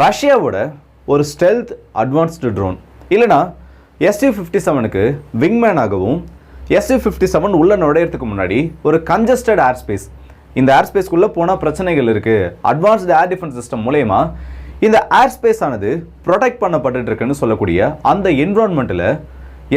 ரஷ்யாவோட ஒரு stealth advanced drone இல்லைனா SU-57க்கு விங்மேனாகவும் SU-57 உள்ள நுழையிறதுக்கு முன்னாடி ஒரு கன்ஜஸ்டட் ஏர் ஸ்பேஸ், இந்த ஏர் ஸ்பேஸ்க்குள்ளே போனால் பிரச்சனைகள் இருக்குது, அட்வான்ஸ்டு ஏர் டிஃபென்ஸ் சிஸ்டம் மூலயமா இந்த ஏர் ஸ்பேஸ் ஆனது ப்ரொடெக்ட் பண்ணப்பட்டு இருக்குன்னு சொல்லக்கூடிய அந்த என்விரான்மெண்ட்டில்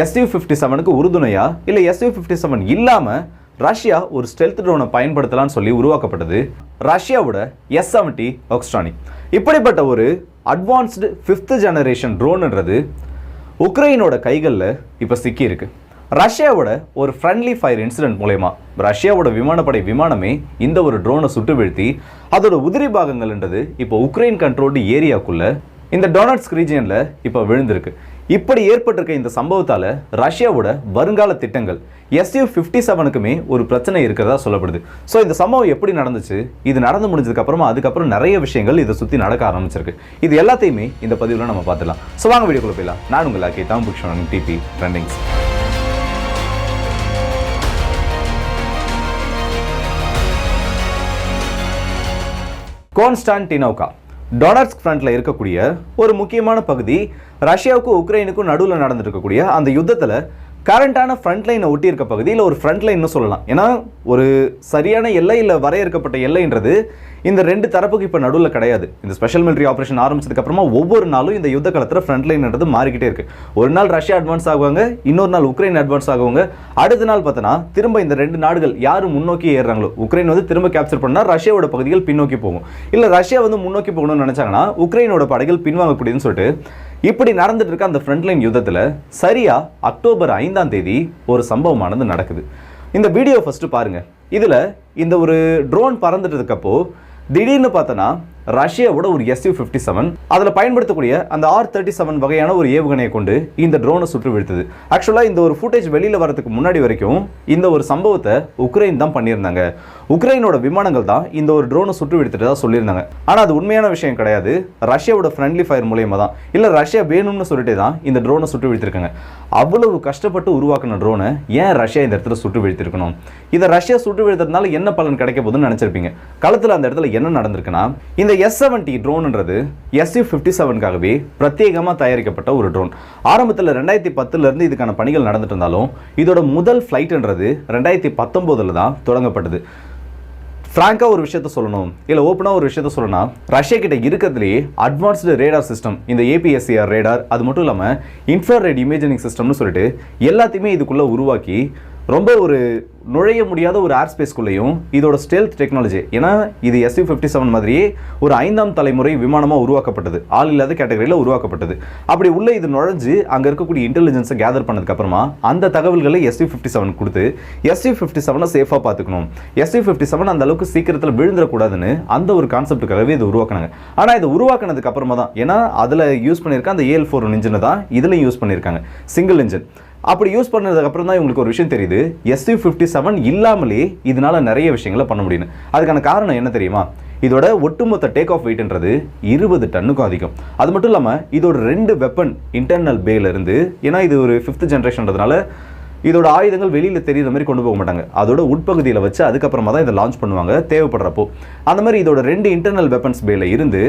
SU-57க்கு உறுதுணையா இல்லை SU-57 இல்லாமல் ரஷ்யா ஒரு ஸ்டெல்த் ட்ரோனை பயன்படுத்தலாம்னு சொல்லி உருவாக்கப்பட்டது ரஷ்யாவோட S-70 ஒக்ஸ்ட்ரானி. இப்படிப்பட்ட ஒரு அட்வான்ஸ்டு 5th ஜெனரேஷன் ட்ரோன்ன்றது உக்ரைனோட கைகளில் இப்போ சிக்கியிருக்கு. ரஷ்யாவோட ஒரு ஃப்ரெண்ட்லி ஃபயர் இன்சிடென்ட் மூலயமா ரஷ்யாவோட விமானப்படை விமானமே இந்த ஒரு ட்ரோனை சுட்டு வீழ்த்தி அதோட உதிரி பாகங்கள்ன்றது இப்போ உக்ரைன் கண்ட்ரோல்டு ஏரியாக்குள்ள இந்த டொனட்ஸ்க் ரீஜியனில் இப்போ விழுந்திருக்கு. இப்படி ஏற்பட்டிருக்க இந்த சம்பவத்தால் ரஷ்யாவோட வருங்கால திட்டங்கள் SU-57க்குமே ஒரு பிரச்சனை இருக்கிறதா சொல்லப்படுது. ஸோ இந்த சம்பவம் எப்படி நடந்துச்சு, இது நடந்து முடிஞ்சதுக்கு அப்புறமா அதுக்கப்புறம் நிறைய விஷயங்கள் இதை சுற்றி நடக்க ஆரம்பிச்சிருக்கு. இது எல்லாத்தையுமே இந்த பதிவில் நம்ம பார்த்துலாம். ஸோ வாங்க வீடியோக்குள்ள போயிடலாம். நான் உங்கள் லாக்கி தாம்புக்ஷன் டிபி ட்ரெண்டிங்ஸ். கான்ஸ்டான்டினோவ்கா டொனட்ஸ்க் ஃப்ரண்ட்ல இருக்கக்கூடிய ஒரு முக்கியமான பகுதி. ரஷ்யாவுக்கும் உக்ரைனுக்கும் நடுவில் நடந்துருக்கக்கூடிய அந்த யுத்தத்தில் கரண்டான ஃப்ரண்ட் லைனை ஒட்டி இருக்க பகுதியில் ஒரு ஃப்ரண்ட் லைன்னு சொல்லலாம். ஏன்னா ஒரு சரியான எல்லை இல்லை வரையறுக்கப்பட்ட எல்லைன்றது இந்த ரெண்டு தரப்புக்கு இப்போ நடுவில் கிடையாது. இந்த ஸ்பெஷல் மிலிட்டரி ஆப்ரேஷன் ஆரம்பிச்சதுக்கு அப்புறமா ஒவ்வொரு நாளும் இந்த யுத்த காலத்தில் ஃப்ரண்ட் லைன்ன்றது மாறிக்கிட்டே இருக்கு. ஒரு நாள் ரஷ்யா அட்வான்ஸ் ஆகுவாங்க, இன்னொரு நாள் உக்ரைன் அட்வான்ஸ் ஆகுவாங்க, அடுத்த நாள் பார்த்தோன்னா திரும்ப இந்த ரெண்டு நாடுகள் யாரும் முன்னோக்கி ஏறுறாங்களோ உக்ரைன் வந்து திரும்ப கேப்சர் பண்ணால் ரஷ்யாவோட பகுதிகள் பின்னோக்கி போகும், இல்லை ரஷ்யா வந்து முன்னோக்கி போகணும்னு நினைச்சாங்கன்னா உக்ரைனோட படைகள் பின்வாங்கக்கூடியதுன்னு சொல்லிட்டு இப்படி நடந்துட்டு இருக்க அந்த ஃப்ரண்ட் லைன் யுத்தத்தில் சரியா அக்டோபர் 5ஆம் தேதி ஒரு சம்பவமானது நடக்குது. இந்த வீடியோ ஃபர்ஸ்ட் பாருங்க. இதில் இந்த ஒரு ட்ரோன் பறந்துட்டதுக்கப்போ திடீர்னு பார்த்தோன்னா ரஷ்யாவோட ஒரு SU-57 அதில் பயன்படுத்தக்கூடிய அந்த R-37 வகையான ஒரு ஏவுகணையை கொண்டு இந்த ட்ரோனை சுட்டு வீழ்த்துது. ஆக்சுவலாக இந்த ஒரு ஃபுட்டேஜ் வெளியில் வரதுக்கு முன்னாடி வரைக்கும் இந்த ஒரு சம்பவத்தை உக்ரைன் தான் பண்ணியிருந்தாங்க. உக்ரைனோட விமானங்கள் தான் இந்த ஒரு ட்ரோனை சுட்டு வீழ்த்துட்டு தான் சொல்லியிருந்தாங்க. ஆனால் அது உண்மையான விஷயம் கிடையாது. ரஷ்யாவோட ஃப்ரெண்ட்லி ஃபயர் மூலயமா தான், இல்லை ரஷ்யா வேணும்னு சொல்லிட்டு தான் இந்த ட்ரோனை சுட்டு வீழ்த்திருக்காங்க. அவ்வளவு கஷ்டப்பட்டு உருவாக்கின ட்ரோனை ஏன் ரஷ்யா இந்த இடத்துல சுட்டு வீழ்த்திருக்கணும்? இதை ரஷ்யா சுட்டு வீழ்த்ததுனால என்ன பலன் கிடைக்க போகுதுன்னு நினைச்சிருப்பீங்க. களத்தில் அந்த இடத்துல என்ன நடந்திருக்குன்னா, இந்த S-70 ட்ரோன்ன்றது SU-57க்காகவே பிரத்யேகமாக தயாரிக்கப்பட்ட ஒரு ட்ரோன். ஆரம்பத்தில் 2010 இதுக்கான பணிகள் நடந்துட்டு இருந்தாலும் இதோட முதல் ஃப்ளைட்ன்றது 2019 தான் தொடங்கப்பட்டது. ஃப்ராங்காக ஒரு விஷயத்த சொல்லணும், இல்லை ஓப்பனாக ஒரு விஷயத்த சொல்லணும்னா, ரஷ்யா கிட்ட இருக்கிறதுலேயே அட்வான்ஸ்டு ரேடார் சிஸ்டம், இந்த APSCR ரேடார், அது மட்டும் இல்லாமல் இன்ஃப்ராரெட் இமேஜினிங் சிஸ்டம்னு சொல்லிட்டு எல்லாத்தையுமே இதுக்குள்ளே உருவாக்கி ரொம்ப ஒரு நுழைய முடியாத ஒரு ஏர் ஸ்பேஸ்க்குள்ளேயும் இதோட ஸ்டெல்த் டெக்னாலஜி, ஏன்னா இது SU-57 மாதிரியே ஒரு 5ஆம் தலைமுறை விமானமாக உருவாக்கப்பட்டது, ஆள் இல்லாத கேட்டகரியில் உருவாக்கப்பட்டது. அப்படி உள்ள இது நுழைஞ்சு அங்கே இருக்கக்கூடிய இன்டெலிஜென்ஸை கேதர் பண்ணதுக்கப்புறமா அந்த தகவல்களை SU-57 கொடுத்து SU-57 சேஃபாக பார்த்துக்கணும், SU-57 அந்த அளவுக்கு சீக்கிரத்தில் விழுந்துடக்கூடாதுன்னு அந்த ஒரு கான்செப்டுக்காகவே இது உருவாக்குனாங்க. ஆனால் இது உருவாக்குனதுக்கு அப்புறமா தான், ஏன்னா அதில் யூஸ் பண்ணியிருக்க அந்த AL-4 இன்ஜினை தான் இதில் யூஸ் பண்ணியிருக்காங்க, சிங்கிள் இன்ஜின். அப்படி யூஸ் பண்ணதுக்கு அப்புறம் தான் உங்களுக்கு ஒரு விஷயம் தெரியுது, SU-57 இல்லாமலே இதனால நிறைய விஷயங்களை பண்ண முடியும். அதுக்கான காரணம் என்ன தெரியுமா? இதோட ஒட்டுமொத்த டேக் ஆஃப் வெயிட்ன்றது 20 டன்னுக்கும் அதிகம். அது மட்டும் இல்லாமல் இதோட 2 வெப்பன் இன்டர்னல் பேல இருந்து, ஏன்னா இது ஒரு 5th ஜென்ரேஷன்றதுனால இதோட ஆயுதங்கள் வெளியில் தெரியுற மாதிரி கொண்டு போக மாட்டாங்க, அதோட உட்பகுதியில் வச்சு அதுக்கப்புறமா தான் இதை லான்ச் பண்ணுவாங்க தேவைப்படுறப்போ. அந்த மாதிரி இதோட 2 இன்டர்னல் வெப்பன்ஸ் பேல இருந்து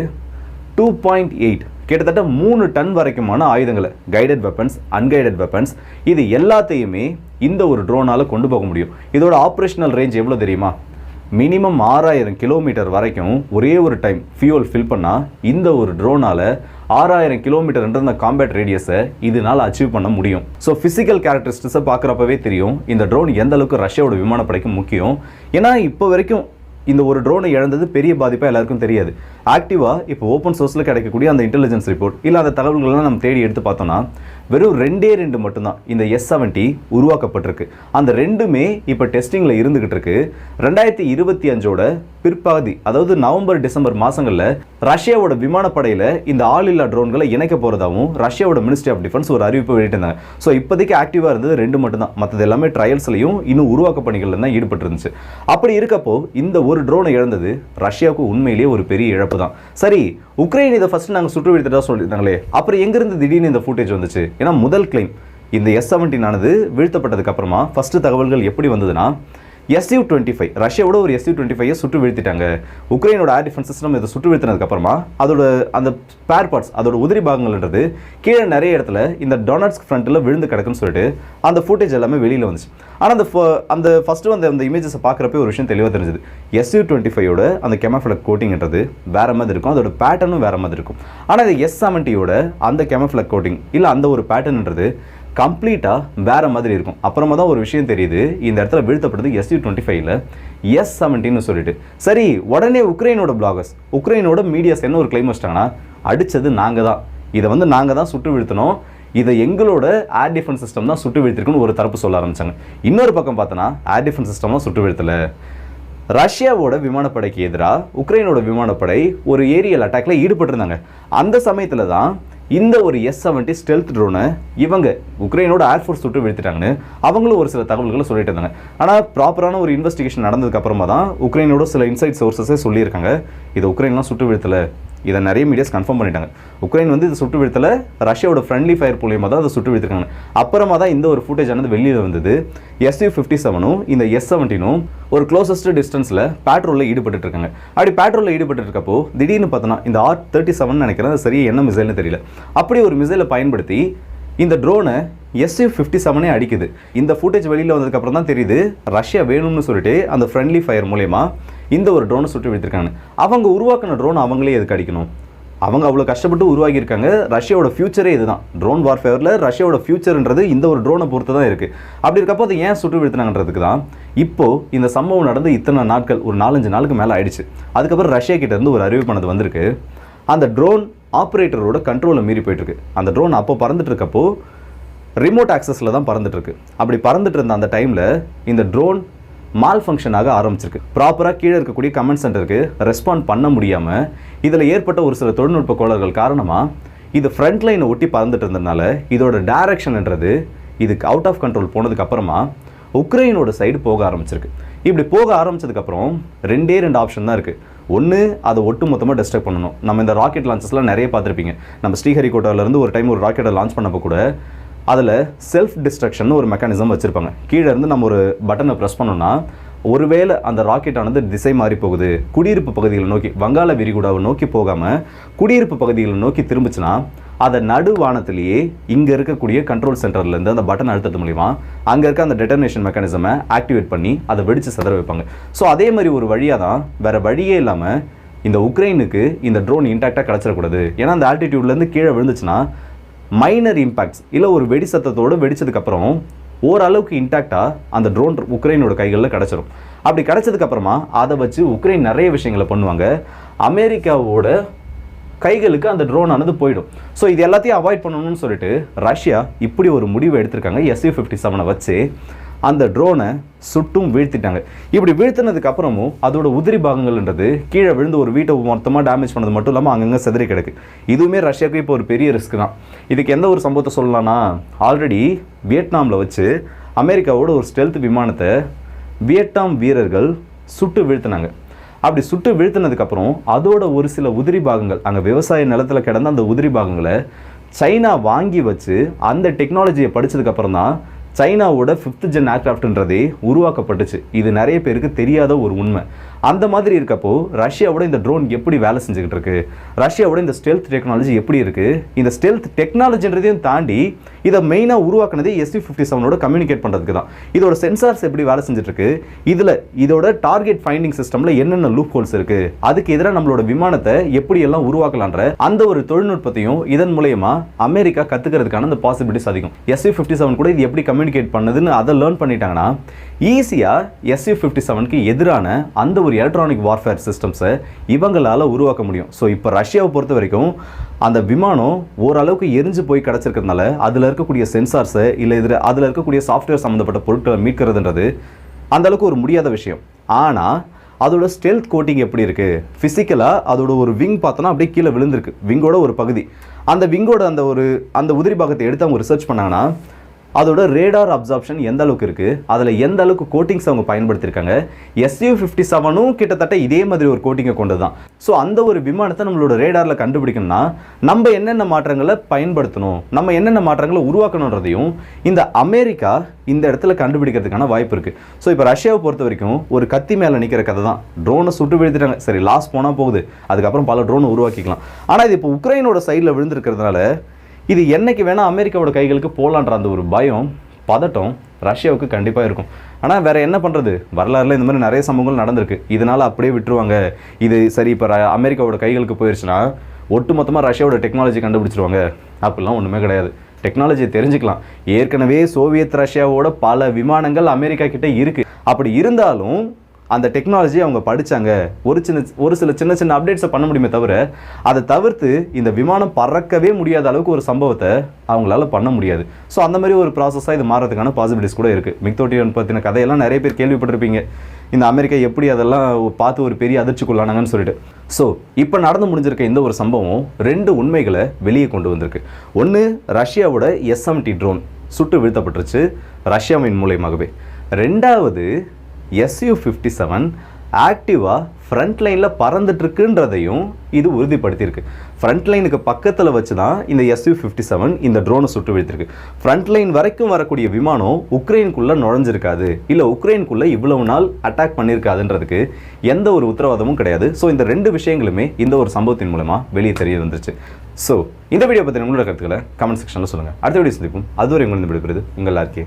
2.8 கிட்டத்தட்ட 3 டன் வரைக்குமான ஆயுதங்களை, கைடட் வெப்பன்ஸ், அன்கைடட் வெப்பன்ஸ், இது எல்லாத்தையுமே இந்த ஒரு ட்ரோனால் கொண்டு போக முடியும். இதோட ஆப்ரேஷனல் ரேஞ்ச் எவ்வளோ தெரியுமா? மினிமம் 6000 கிலோமீட்டர் வரைக்கும் ஒரே ஒரு டைம் ஃபியூல் ஃபில் பண்ணால் இந்த ஒரு ட்ரோனால் 6000 கிலோமீட்டர்ன்ற அந்த காம்பேட் ரேடியஸை இதனால் அச்சீவ் பண்ண முடியும். ஸோ ஃபிசிக்கல் கேரக்டரிஸ்டிக்ஸை பார்க்குறப்பவே தெரியும் இந்த ட்ரோன் எந்த அளவுக்கு ரஷ்யாவோட விமானப்படைக்கு முக்கியம். ஏன்னா இப்போ வரைக்கும் இந்த ஒரு ட்ரோனை இழந்தது பெரிய பாதிப்பாக எல்லாருக்கும் தெரியாது. ஆக்டிவாக இப்போ ஓப்பன் சோர்ஸில் கிடைக்கக்கூடிய அந்த இன்டெலிஜென்ஸ் ரிப்போர்ட் இல்லை அந்த தகவல்கள்லாம் நம்ம தேடி எடுத்து பார்த்தோம்னா வெறும் 2 மட்டும்தான் இந்த S-70 உருவாக்கப்பட்டிருக்கு. அந்த 2மே இப்போ டெஸ்டிங்கில் இருந்துகிட்டு இருக்கு. 2025ஓட பிற்பாதி, அதாவது நவம்பர் டிசம்பர் மாதங்களில் ரஷ்யாவோட விமானப்படையில் இந்த ஆளில்லா ட்ரோன்களை இணைக்க போகிறதாகவும் ரஷ்யாவோட மினிஸ்ட்ரி ஆஃப் டிஃபென்ஸ் ஒரு அறிவிப்பு வெளியிட்டிருந்தாங்க. ஸோ இப்போதைக்கு ஆக்டிவாக இருந்தது 2 மட்டும்தான், மற்றது எல்லாமே ட்ரையல்ஸ்லையும் இன்னும் உருவாக்க பணிகளில் தான் ஈடுபட்டு இருந்துச்சு. அப்படி இருக்கப்போ இந்த ஒரு ட்ரோனை இழந்தது ரஷ்யாவுக்கு உண்மையிலேயே ஒரு பெரிய இழப்பு தான். சரி, உக்ரைன் இதை ஃபர்ஸ்ட் நாங்கள் சுட்டு வீழ்த்ததா சொல்லியிருந்தாங்களே, அப்புறம் எங்கிருந்து திடீர்னு இந்த ஃபுட்டேஜ் வந்துச்சு? ஏன்னா முதல் கிளைம் இந்த S-70 ஆனது வீழ்த்தப்பட்டதுக்கு அப்புறமா ஃபர்ஸ்ட் தகவல்கள் எப்படி வந்ததுன்னா, Su-25 ரஷ்யாவோட ஒரு Su-25 சுட்டு வீழ்த்திட்டாங்க. உக்ரைனோட ஏர் டிஃபென்ஸ் சிஸ்டம் இதை சுட்டு வீழ்த்தினதுக்கு அப்புறமா அதோட அந்த ஸ்பேர் பார்ட்ஸ் அதோட உதிரி பாகங்கள்ன்றது கீழே நிறைய இடத்துல இந்த டொனட்ஸ்க் ஃப்ரண்ட்டில் விழுந்து கிடக்குன்னு சொல்லிட்டு அந்த ஃபுட்டேஜ் எல்லாமே வெளியில் வந்துச்சு. ஆனால் அந்த ஃபஸ்ட்டு அந்த இமேஜஸை பார்க்குறப்ப ஒரு விஷயம் தெளிவாக தெரிஞ்சுது. Su-25யோட அந்த கெமஃப்ளக் கோட்டிங்ன்றது வேற மாதிரி இருக்கும், அதோட பேட்டர்னும் வேற மாதிரி இருக்கும். ஆனால் இந்த S-70யோட அந்த கெமஃப்ளக் கோட்டிங் இல்லை அந்த ஒரு பேட்டர்ன்ன்றது கம்ப்ளீட்டாக வேற மாதிரி இருக்கும். அப்புறமா தான் ஒரு விஷயம் தெரியுது, இந்த இடத்துல வீழ்த்தப்பட்டது Su-25ல S-70ன்னு சொல்லிட்டு. சரி, உடனே உக்ரைனோட பிளாகர்ஸ் உக்ரைனோட மீடியாஸ் என்ன ஒரு கிளைம் வச்சிட்டாங்கன்னா, அடித்தது நாங்கள் தான், இதை நாங்கள் தான் சுட்டு வீழ்த்தினோம், இதை எங்களோட ஏர் டிஃபென்ஸ் சிஸ்டம் தான் சுட்டு வீழ்த்திருக்குன்னு ஒரு தரப்பு சொல்ல ஆரம்பிச்சாங்க. இன்னொரு பக்கம் பார்த்தோன்னா ஏர் டிஃபென்ஸ் சிஸ்டம்லாம் சுட்டு வீழ்த்தலை. ரஷ்யாவோட விமானப்படைக்கு எதிராக உக்ரைனோட விமானப்படை ஒரு ஏரியல் அட்டாக்ல ஈடுபட்டிருந்தாங்க. அந்த சமயத்தில் தான் இந்த ஒரு S-70 ஸ்டெல்த் ட்ரோனை இவங்க உக்ரைனோட ஏர்ஃபோர்ஸ் சுட்டு வீழ்த்திட்டாங்கன்னு அவங்களும் ஒரு சில தகவல்களை சொல்லிட்டு இருந்தாங்க. ஆனால் ப்ராப்பரான ஒரு இன்வெஸ்டிகேஷன் நடந்ததுக்கு அப்புறமா தான் உக்ரைனோட சில இன்சைட் சோர்ஸஸே சொல்லியிருக்காங்க, இதை உக்ரைன்லாம் சுட்டு வீழ்த்தலை. இதை நிறைய மீடியாஸ் கன்ஃபார்ம் பண்ணிட்டாங்க. உக்ரைன் இதை சுட்டு வீழ்த்தலை, ரஷ்யாவோட ஃப்ரெண்ட்லி ஃபயர் மூலியமாக தான் அதை சுட்டு வீழ்த்திருக்காங்க. அப்புறமா தான் இந்த ஒரு ஃபுட்டேஜ் ஆனது வெளியில் வந்தது. Su-57ம் இந்த S-70ம் ஒரு க்ளோசஸ்ட் டிஸ்டன்ஸில் பேட்ரோலில் ஈடுபட்டு இருக்காங்க. அப்படி பேட்ரோலில் ஈடுபட்டு இருக்கப்போ திடீர்னு பார்த்தோன்னா இந்த R-37 நினைக்கிறேன், அது சரியாக என்ன மிசைல்னு தெரியல, அப்படி ஒரு மிசைலை பயன்படுத்தி இந்த ட்ரோனை Su-57 அடிக்குது. இந்த ஃபுட்டேஜ் வெளியில் வந்ததுக்கப்புறம் தான் தெரியுது, ரஷ்யா வேணும்னு சொல்லிட்டு அந்த ஃப்ரெண்ட்லி ஃபயர் மூலயமா இந்த ஒரு ட்ரோனை சுட்டு வீழ்த்திருக்காங்க. அவங்க உருவாக்கின ட்ரோன் அவங்களே எதுக்கு அடிக்கணும்? அவங்க அவ்வளோ கஷ்டப்பட்டு உருவாக்கியிருக்காங்க. ரஷ்யாவோட ஃபியூச்சரே இதுதான். ட்ரோன் வார்ஃபேரில் ரஷ்யாவோட ஃபியூச்சர்ன்றது இந்த ஒரு ட்ரோனை பொறுத்து தான் இருக்குது. அப்படி இருக்கப்போ அதை ஏன் சுட்டு வீழ்த்தினாங்கன்றதுக்கு தான் இப்போது இந்த சம்பவம் நடந்து இத்தனை நாட்கள், ஒரு 4-5 நாளுக்கு மேலே ஆயிடுச்சு. அதுக்கப்புறம் ரஷ்யா கிட்டேருந்து ஒரு அறிவிப்பானது வந்திருக்கு, அந்த ட்ரோன் ஆப்ரேட்டரோட கண்ட்ரோலை மீறி போயிட்டுருக்கு. அந்த ட்ரோன் அப்போ பறந்துட்டு இருக்கப்போ ரிமோட் ஆக்சஸில் தான் பறந்துட்டுருக்கு. அப்படி பறந்துட்டு இருந்த அந்த டைமில் இந்த ட்ரோன் மால் ஃபங்க்ஷனாக ஆரம்பிச்சிருக்கு. ப்ராப்பராக கீழே இருக்கக்கூடிய கமெண்ட் சென்டருக்கு ரெஸ்பாண்ட் பண்ண முடியாமல் இதில் ஏற்பட்ட ஒரு சில தொழில்நுட்ப கோளாறுகள் காரணமாக இது ஃப்ரண்ட் லைனை ஒட்டி பறந்துட்டு இருந்ததுனால இதோட டைரக்ஷன்ன்றது இதுக்கு அவுட் ஆஃப் கண்ட்ரோல் போனதுக்கு அப்புறமா உக்ரைனோட சைடு போக ஆரம்பிச்சிருக்கு. இப்படி போக ஆரம்பிச்சதுக்கப்புறம் 2 ஆப்ஷன் தான் இருக்குது. ஒன்று, அதை ஒட்டு மொத்தமாக டிஸ்ட்ரக்ட் பண்ணணும். நம்ம இந்த ராக்கெட் லான்ச்சஸ்லாம் நிறைய பார்த்துருப்பீங்க. நம்ம ஸ்ரீஹரிகோட்டாவிலேருந்து ஒரு டைம் ஒரு ராக்கெட்டை லான்ச் பண்ணப்போ கூட அதில் செல்ஃப் டிஸ்ட்ரக்ஷன் ஒரு மெக்கானிசம் வச்சுருப்பாங்க. கீழே இருந்து நம்ம ஒரு பட்டனை ப்ரெஸ் பண்ணோம்னா ஒருவேளை அந்த ராக்கெட் ஆனது திசை மாறி போகுது, குடியிருப்பு பகுதிகளை நோக்கி, வங்காள விரிகுடாவை நோக்கி போகாமல் குடியிருப்பு பகுதிகளை நோக்கி திரும்பிச்சுன்னா அதை நடுவானத்திலேயே இங்கே இருக்கக்கூடிய கண்ட்ரோல் சென்டர்லேருந்து அந்த பட்டன் அழுத்தது மூலிமா அங்கே இருக்க அந்த டெட்டர்னேஷன் மெக்கானிசமை ஆக்டிவேட் பண்ணி அதை வெடித்து சிதற வைப்பாங்க. ஸோ அதே மாதிரி ஒரு வழியாக தான், வேறு வழியே இல்லாமல் இந்த உக்ரைனுக்கு இந்த ட்ரோன் இன்டாக்டாக கிடச்சிடக்கூடாது. ஏன்னா அந்த ஆல்டிடியூட்லேருந்து கீழே விழுந்துச்சுன்னா மைனர் இம்பேக்ட்ஸ் இல்லை ஒரு வெடி சத்தத்தோடு வெடிச்சதுக்கப்புறம் ஓரளவுக்கு இன்டாக்டாக அந்த ட்ரோன் உக்ரைனோட கைகளில் கிடச்சிரும். அப்படி கிடச்சதுக்கப்புறமா அதை வச்சு உக்ரைன் நிறைய விஷயங்களை பண்ணுவாங்க. அமெரிக்காவோட கைகளுக்கு அந்த ட்ரோன் ஆனது போயிடும். ஸோ இது எல்லாத்தையும் அவாய்ட் பண்ணணும்னு சொல்லிட்டு ரஷ்யா இப்படி ஒரு முடிவை எடுத்திருக்காங்க. Su-57 வச்சு அந்த ட்ரோனை சுட்டும் வீழ்த்திட்டாங்க. இப்படி வீழ்த்தினதுக்கு அப்புறமும் அதோட உதிரி பாகங்கள்ன்றது கீழே விழுந்து ஒரு வீட்டை மொத்தமாக டேமேஜ் பண்ணது மட்டும் இல்லாமல் அங்கங்கே செதறி கிடக்கு. இதுவுமே ரஷ்யாவுக்கு இப்போ ஒரு பெரிய ரிஸ்க் தான். இதுக்கு எந்த ஒரு சம்பவத்தை சொல்லலாம்னா, ஆல்ரெடி வியட்நாமில் வச்சு அமெரிக்காவோட ஒரு ஸ்டெல்த் விமானத்தை வியட்நாம் வீரர்கள் சுட்டு வீழ்த்தினாங்க. அப்படி சுட்டு வீழ்த்தினதுக்கப்புறம் அதோட ஒரு சில உதிரி பாகங்கள், அங்கே விவசாய நிலத்தில் கிடந்த அந்த உதிரி பாகங்களை சைனா வாங்கி வச்சு அந்த டெக்னாலஜியை படித்ததுக்கப்புறம் தான் சைனாவோட 5th ஜென் ஏர்க்ராஃப்ட்ன்றதே உருவாக்கப்பட்டுச்சு. இது நிறைய பேருக்கு தெரியாத ஒரு உண்மை. அந்த மாதிரி இருக்கப்போ ரஷ்யாவோட இந்த ட்ரோன் எப்படி வேலை செஞ்சுக்கிட்டு இருக்கு, ரஷ்யாவோட இந்த ஸ்டெல்த் டெக்னாலஜி எப்படி இருக்குது, இந்த ஸ்டெல்த் டெக்னாலஜின்றதையும் தாண்டி இதை மெயினாக உருவாக்குனதே Su-57 கம்யூனிகேட் பண்ணுறதுக்கு தான். இதோட சென்சார்ஸ் எப்படி வேலை செஞ்சுட்ருக்கு, இதோட டார்கெட் ஃபைண்டிங் சிஸ்டமில் என்னென்ன லூப் ஹோல்ஸ் இருக்குது, அதுக்கு எதிராக நம்மளோட விமானத்தை எப்படியெல்லாம் உருவாக்கலான்ற அந்த ஒரு தொழில்நுட்பத்தையும் இதன் மூலயமா அமெரிக்கா கற்றுக்கிறதுக்கான அந்த பாசிபிலிட்டிஸ் அதிகம். Su-57 கூட இது எப்படி கம்யூனிகேட் பண்ணுதுன்னு அதை லேர்ன் பண்ணிட்டாங்கன்னா ஈஸியாக Su-57க்கு எதிரான அந்த ஒரு எலக்ட்ரானிக் வார்ஃபேர் சிஸ்டம்ஸை இவங்களால் உருவாக்க முடியும். ஸோ இப்போ ரஷ்யாவை பொறுத்த வரைக்கும் அந்த விமானம் ஓரளவுக்கு எரிஞ்சு போய் கிடச்சிருக்கிறதுனால அதில் இருக்கக்கூடிய சென்சார்ஸை இல்லை அதில் இருக்கக்கூடிய சாஃப்ட்வேர் சம்மந்தப்பட்ட பொருட்களை மீட்கிறதுன்றது அந்தளவுக்கு ஒரு முடியாத விஷயம். ஆனால் அதோட ஸ்டெல்த் கோட்டிங் எப்படி இருக்குது, ஃபிசிக்கலாக அதோட ஒரு விங் பார்த்தோன்னா அப்படியே கீழே விழுந்திருக்கு, விங்கோட ஒரு பகுதி. அந்த விங்கோட அந்த உதிரி பாகத்தை எடுத்து அவங்க ரிசர்ச் பண்ணாங்கன்னா அதோட ரேடார் அப்சார்ப்ஷன் எந்த அளவுக்கு இருக்குது, அதில் எந்த அளவுக்கு கோட்டிங்ஸ் அவங்க பயன்படுத்தியிருக்காங்க. Su-57ம் கிட்டத்தட்ட இதே மாதிரி ஒரு கோட்டிங்கை கொண்டு தான். ஸோ அந்த ஒரு விமானத்தை நம்மளோட ரேடாரில் கண்டுபிடிக்கணும்னா நம்ம என்னென்ன மாற்றங்களை பயன்படுத்தணும், நம்ம என்னென்ன மாற்றங்களை உருவாக்கணுன்றதையும் இந்த அமெரிக்கா இந்த இடத்துல கண்டுபிடிக்கிறதுக்கான வாய்ப்பு இருக்குது. ஸோ இப்போ ரஷ்யாவை பொறுத்த வரைக்கும் ஒரு கத்தி மேலே நிற்கிற கதை தான். ட்ரோனை சுட்டு வீழ்த்திட்டாங்க, சரி லாஸ் போனால் போகுது, அதுக்கப்புறம் பல ட்ரோனை உருவாக்கிக்கலாம். ஆனால் இது இப்போ உக்ரைனோட சைடில் விழுந்திருக்கிறதுனால இது என்னைக்கு வேணால் அமெரிக்காவோட கைகளுக்கு போகலான்ற அந்த ஒரு பயம், பதட்டம் ரஷ்யாவுக்கு கண்டிப்பாக இருக்கும். ஆனால் வேறு என்ன பண்ணுறது, வரலாறுல இந்த மாதிரி நிறைய சம்பவங்கள் நடந்திருக்கு. இதனால் அப்படியே விட்டுருவாங்க. இது சரி இப்போ அமெரிக்காவோட கைகளுக்கு போயிடுச்சுன்னா ஒட்டுமொத்தமாக ரஷ்யாவோட டெக்னாலஜி கண்டுபிடிச்சிருவாங்க அப்படிலாம் ஒன்றுமே கிடையாது. டெக்னாலஜியை தெரிஞ்சுக்கலாம். ஏற்கனவே சோவியத் ரஷ்யாவோட பல விமானங்கள் அமெரிக்கா கிட்டே இருக்குது. அப்படி இருந்தாலும் அந்த டெக்னாலஜி அவங்க படித்தாங்க. ஒரு சில சின்ன சின்ன அப்டேட்ஸை பண்ண முடியுமே தவிர அதை தவிர்த்து இந்த விமானம் பறக்கவே முடியாத அளவுக்கு ஒரு சம்பவத்தை அவங்களால பண்ண முடியாது. ஸோ அந்த மாதிரி ஒரு ப்ராசஸாக இது மாறதுக்கான பாசிபிலிட்டிஸ் கூட இருக்குது. மிக்-31 பற்றின கதையெல்லாம் நிறைய பேர் கேள்விப்பட்டிருப்பீங்க. இந்த அமெரிக்கா எப்படி அதெல்லாம் பார்த்து ஒரு பெரிய அதிர்ச்சிக்குள்ளானாங்கன்னு சொல்லிட்டு. ஸோ இப்போ நடந்து முடிஞ்சிருக்க இந்த ஒரு சம்பவம் 2 உண்மைகளை வெளியே கொண்டு வந்திருக்கு. ஒன்று, ரஷ்யாவோட S-70 ட்ரோன் சுட்டு வீழ்த்தப்பட்டுருச்சு ரஷ்யாவின் மூலயமாகவே. ரெண்டாவது, Su-57 ஆக்டிவாக ஃப்ரண்ட் லைனில் பறந்துட்டுருக்குன்றதையும் இது உறுதிப்படுத்தியிருக்கு. ஃப்ரண்ட் லைனுக்கு பக்கத்தில் வச்சு தான் இந்த Su-57 இந்த ட்ரோனை சுட்டு வீழ்த்திருக்கு. ஃப்ரண்ட் லைன் வரைக்கும் வரக்கூடிய விமானம் உக்ரைனுக்குள்ளே நுழைஞ்சிருக்காது, இல்லை உக்ரைனுக்குள்ளே இவ்வளவு நாள் அட்டாக் பண்ணியிருக்காதுன்றதுக்கு எந்த ஒரு உத்தரவாதமும் கிடையாது. ஸோ இந்த 2 விஷயங்களுமே இந்த ஒரு சம்பவத்தின் மூலமாக வெளியே தெரிய வந்துருச்சு. ஸோ இந்த வீடியோ பற்றி உங்களோட கருத்துக்களை கமெண்ட் செக்ஷனில் சொல்லுங்கள். அடுத்த வீடியோ சந்திப்போம். அதுவரை உங்களுக்கு விடுபடுறது உங்கள் RK.